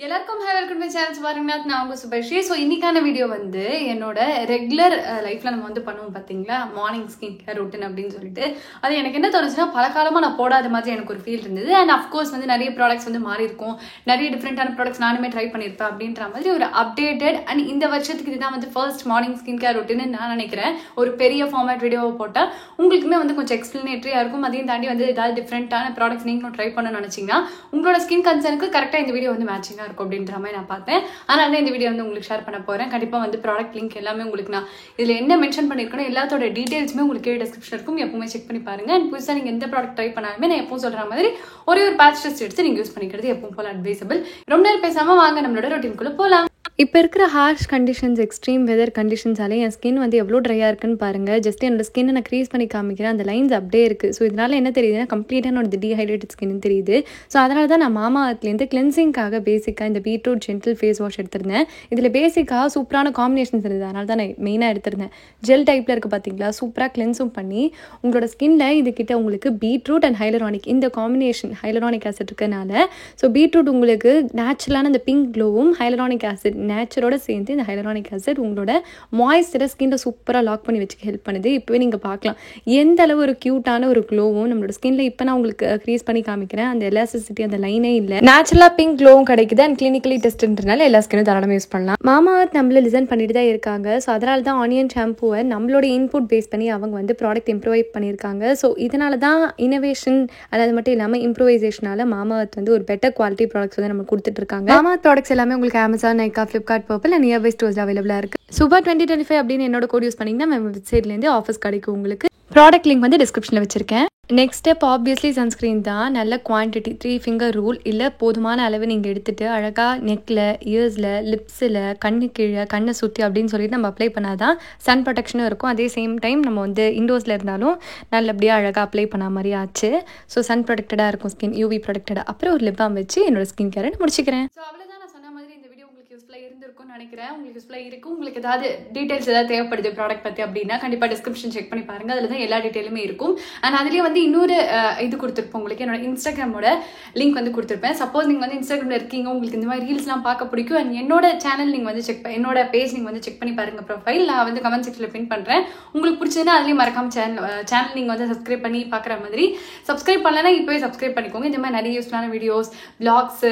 எல்லாருக்கும் high welcome to channels பாருங்கன்னா நான் உங்க சுபஸ்ரீ. ஸோ இன்னைக்கான வீடியோ வந்து என்னோட ரெகுலர் லைஃப்ல நம்ம வந்து பண்ணுவோம் பார்த்தீங்களா, மார்னிங் ஸ்கின் கேர் ரொட்டீன் அப்படின்னு சொல்லிட்டு. அது எனக்கு என்ன தோணுச்சுன்னா, பல காலமாக நான் போடாத மாதிரி எனக்கு ஒரு ஃபீல் இருந்தது. அண்ட் அஃப்கோர்ஸ் வந்து நிறைய ப்ராடக்ட்ஸ் வந்து மாறி இருக்கும், நிறைய டிஃப்ரெண்டான ப்ராடக்ட்ஸ் நானுமே ட்ரை பண்ணியிருப்பேன் அப்படின்ற மாதிரி ஒரு அப்டேட்டட் அண்ட் இந்த வருஷத்துக்கு இதுதான் வந்து first morning skin care routine நான் நினைக்கிறேன். ஒரு பெரிய ஃபார்மேட் வீடியோவை போட்டால் உங்களுக்குமே வந்து கொஞ்சம் எக்ஸ்பிளனேட்டரியாக இருக்கும். அதையும் தாண்டி வந்து ஏதாவது டிஃப்ரெண்டான ப்ராடக்ட்ஸ் நீங்களும் ட்ரை பண்ணணும்னு நினச்சிங்கன்னா உங்களோட ஸ்கின் கன்சர்னுக்கு கரெக்டாக இந்த வீடியோ வந்து மேட்சிங்காக இருக்கும் அப்படின்ற மாதிரி நான் பார்த்தேன். அதனால இந்த வீடியோ வந்து உங்களுக்கு ஷேர் பண்ண போறேன். கண்டிப்பா வந்து ப்ராடக்ட் லிங்க் எல்லாமே உங்களுக்கு நான் இதுல என்ன மென்ஷன் பண்ணிருக்கணும் எல்லாத்தோட டீடைல்ஸுமே உங்களுக்கு டிஸ்கிரிப்ஷன் இருக்கும். எப்பவுமே செக் பண்ணி பாருங்க. அண்ட் புதுசா நீங்க எந்த ப்ராடக்ட் ட்ரை பண்ணாலுமே நான் எப்பவும் சொல்ற மாதிரி ஒரே ஒரு பேட்ச் டெஸ்ட் எடுத்து நீங்க யூஸ் பண்ணிக்கிறது எப்பவும் போல அட்வைசபிள். ரொம்ப நேரம் பேசாம வாங்க நம்மளோட ரொட்டீனுக்குள்ள போலாம். இப்போ இருக்கிற ஹார்ஷ் கண்டிஷன்ஸ், எக்ஸ்ட்ரீம் வெதர் கண்டிஷன்ஸாலே என் ஸ்கின் வந்து எவ்வளோ ட்ரையாக இருக்குன்னு பாருங்கள். ஜஸ்ட் என்னோட ஸ்கின்னை நான் க்ரீஸ் பண்ணி காமிக்கிறேன், அந்த லைன்ஸ் அப்படியே இருக்குது. ஸோ இதனால் என்ன தெரியுதுன்னா, கம்ப்ளீட்டாக என்னோட டீஹைட்ரேட்டட் ஸ்கின்னு தெரியுது. ஸோ அதனால தான் நான் மாமாஅர்த்லேருந்து கிளென்சிங்காக பேசிக்காக இந்த பீட்ரூட் ஜென்டில் ஃபேஸ் வாஷ் எடுத்திருந்தேன். இதில் பேசிக்காக சூப்பரான காம்பினேஷன்ஸ் இருந்தது, அதனால தான் நான் மெயினாக எடுத்திருந்தேன். ஜெல் டைப்பில் இருக்குது பார்த்தீங்களா, சூப்பராக கிளென்ஸும் பண்ணி உங்களோட ஸ்கின்ல இதுக்கிட்ட உங்களுக்கு பீட்ரூட் அண்ட் ஹைலரானிக் இந்த காம்பினேஷன் ஹைலரானிக் ஆசிட் இருக்கனால, ஸோ பீட்ரூட் உங்களுக்கு நேச்சுரலான அந்த பிங்க் க்ளோவும், ஹைலரானிக் ஆசிட் நேச்சரோட சேர்ந்து இந்த ஹைலரானிக் ஆசிட் உங்களோட மாய்ஸ்சரை ஸ்கின்ல சூப்பராக லாக் பண்ணி வச்சுக்க ஹெல்ப் பண்ணுது. இப்போவே நீங்கள் பார்க்கலாம் எந்த அளவு ஒரு க்யூட்டான ஒரு க்ளோவும் நம்மளோட ஸ்கின்ல இப்போ நான் உங்களுக்கு க்ரீஸ் பண்ணி காமிக்கிறேன். அந்த எலாஸ்டிசிட்டி அந்த லைனே இல்லை, நேச்சுரலாக பிங்க் க்ளோவும் கிடைக்குது. அண்ட் கிளினிக்கலி டெஸ்ட்ன்றனால எல்லா ஸ்கின்னும் தாராளமாக யூஸ் பண்ணலாம். மாமாஅர்த் நம்மள லிசன் பண்ணிட்டு தான் இருக்காங்க. ஸோ அதனால தான் ஆனியன் ஷாம்புவை நம்மளோட இன்புட் பேஸ் பண்ணி அவங்க வந்து ப்ராடக்ட் இம்ப்ரூவைஸ் பண்ணியிருக்காங்க. ஸோ இதனால தான் இனோவேஷன், அதாவது மட்டும் இல்லாமல் இம்ப்ரூவைசேஷனால மாமாஅர்த் வந்து ஒரு பெட்டர் குவாலிட்டி ப்ராடக்ட்ஸ் வந்து நம்ம கொடுத்துட்டு இருக்காங்க. மாமாஅர்த் ப்ராடக்ட்ஸ் எல்லாமே உங்களுக்கு Amazon, Nykaa, Flipkart, purple and nearby stores அவைலபிளாக இருக்குது. சூப்பர் 2025 அப்படின்னு என்னோட கோட் யூஸ் பண்ணிங்கன்னா நம்ம வெப்சைட்லேருந்து ஆஃபர்ஸ் கிடைக்கும். உங்களுக்கு ப்ராடக்ட் லிங்க் வந்து டிஸ்கிரிப்ஷனில் வச்சிருக்கேன். நெக்ஸ்ட் ஸ்டெப் ஆப்வியஸ்லி சன்ஸ்க்ரீன் தான். நல்ல குவான்டிட்டி 3 ஃபிங்கர் ரூல் இல்லை, போதுமான அளவு நீங்கள் எடுத்துகிட்டு அழகாக நெக்கில், இயர்ஸில், லிப்ஸில், கண்ணு கீழே, கண்ணை சுற்றி அப்படின்னு சொல்லிட்டு நம்ம அப்ளை பண்ணாதான் சன் ப்ரொடெக்ஷனும் இருக்கும். அதே சேம் டைம் நம்ம வந்து இண்டோர்ஸில் இருந்தாலும் நல்லபடியாக அழகாக அப்ளை பண்ண மாதிரி ஆச்சு. ஸோ சன் ப்ரொடெக்டடாக இருக்கும் ஸ்கின், யூவி ப்ரொடெக்டடாக. அப்புறம் ஒரு லிப் பாம் வச்சு என்னோட ஸ்கின் கேரை முடிச்சுக்கிறேன். ஸோ அவ்வளோதான், நான் சொன்ன மாதிரி இந்த வீடியோ உங்களுக்கு யூஸ்ஃபுல்லாக இருந்திருக்கும்னு நினைக்கிறேன். உங்களுக்கு யூஸ்ஃபுல்லாக இருக்கும். உங்களுக்கு ஏதாவது டீடைல்ஸ் ஏதாவது தேவைப்படுது ப்ராடக்ட் பற்றி அப்படின்னா கண்டிப்பாக டிஸ்கிரிப்ஷன் செக் பண்ணி பாருங்கள். அதில் தான் எல்லா டீட்டெயிலுமே இருக்கும். அண்ட் அதுலேயே வந்து இன்னொரு இது கொடுத்துருப்போம் உங்களுக்கு, என்னோட இன்ஸ்டாகிராமோட லிங்க் வந்து கொடுத்துருப்பேன். சப்போஸ் நீங்கள் வந்து இன்ஸ்டாகிராமில் இருக்கீங்க, உங்களுக்கு இந்த மாதிரி ரீல்ஸ்லாம் பார்க்க பிடிக்கும், அண்ட் என்னோட சேனல் நீங்கள் வந்து என்னோட பேஜ் நீங்கள் வந்து செக் பண்ணி பாருங்கள். ப்ரொஃபைல் நான் வந்து கமெண்ட் செக்ஷனில் பின் பண்ணுறேன். உங்களுக்கு பிடிச்சதுன்னா அதுலேயும் மறக்காம சேனல் நீங்கள் வந்து சப்ஸ்கிரைப் பண்ணி பார்க்குற மாதிரி. சப்ஸ்கிரைப் பண்ணலன்னா இப்போவே சப்ஸ்கிரைப் பண்ணிக்கோங்க. இந்த மாதிரி நிறைய யூஸ்ஃபுல்லான வீடியோஸ், பிளாக்ஸ்,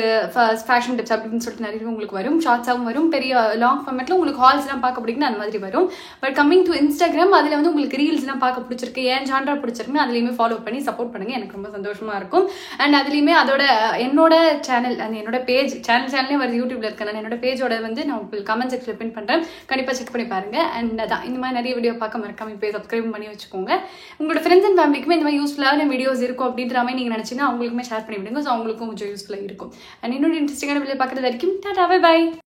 ஃபேஷன் டிப்ஸ் அப்படின்னு சொல்லிட்டு நிறைய உங்களுக்கு வரும். ஷார்ட்ஸாகவும் வரும், பெரிய லாங் ஃபார்மேட்டில் உங்களுக்கு ஹால்ஸ்லாம் பார்க்க பிடிக்குன்னு அந்த மாதிரி வரும். பட் கம்மிங் டு இன்ஸ்டாகிராம், அதில் வந்து உங்களுக்கு ரீல்ஸ்லாம் பார்க்க பிடிச்சிருக்கு, ஏன் ஜான்ரா பிடிச்சிருக்குன்னு அதுலேயுமே ஃபாலோ பண்ணி சப்போர்ட் பண்ணுங்க. எனக்கு ரொம்ப சந்தோஷமா இருக்கும். அண்ட் அதுலேயுமே அதோட என்னோட சேனல், அந்த என்னோட பேஜ் சேனலே வருது, யூடியூப்ல இருக்கேன். நான் என்னோட பேஜோட வந்து நான் உங்களுக்கு கமெண்ட் செக்ஷனில் பின் பண்ணுறேன். கண்டிப்பாக செக் பண்ணி பாருங்க. அண்ட் அதான் இந்த மாதிரி நிறைய வீடியோ பார்க்க மறக்காம இப்போ சப்ஸ்கிரைப் பண்ணி வச்சுக்கோங்க. உங்களோட ஃப்ரெண்ட்ஸ் அண்ட் ஃபேமிலிக்குமே இந்த மாதிரி யூஸ்ஃபுல்லான வீடியோஸ் இருக்கும் அப்படின்ற மாதிரி நீங்கள் நினச்சிங்கன்னா அவங்களுக்குமே ஷேர் பண்ணி விடுங்க. ஸோ அவங்களுக்கும் கொஞ்சம் யூஸ்ஃபுல்லாக இருக்கும். அண்ட் இன்னொரு இன்ட்ரெஸ்டிங்கான வீடியோ பார்க்குறது வரைக்கும் டாடா, பை.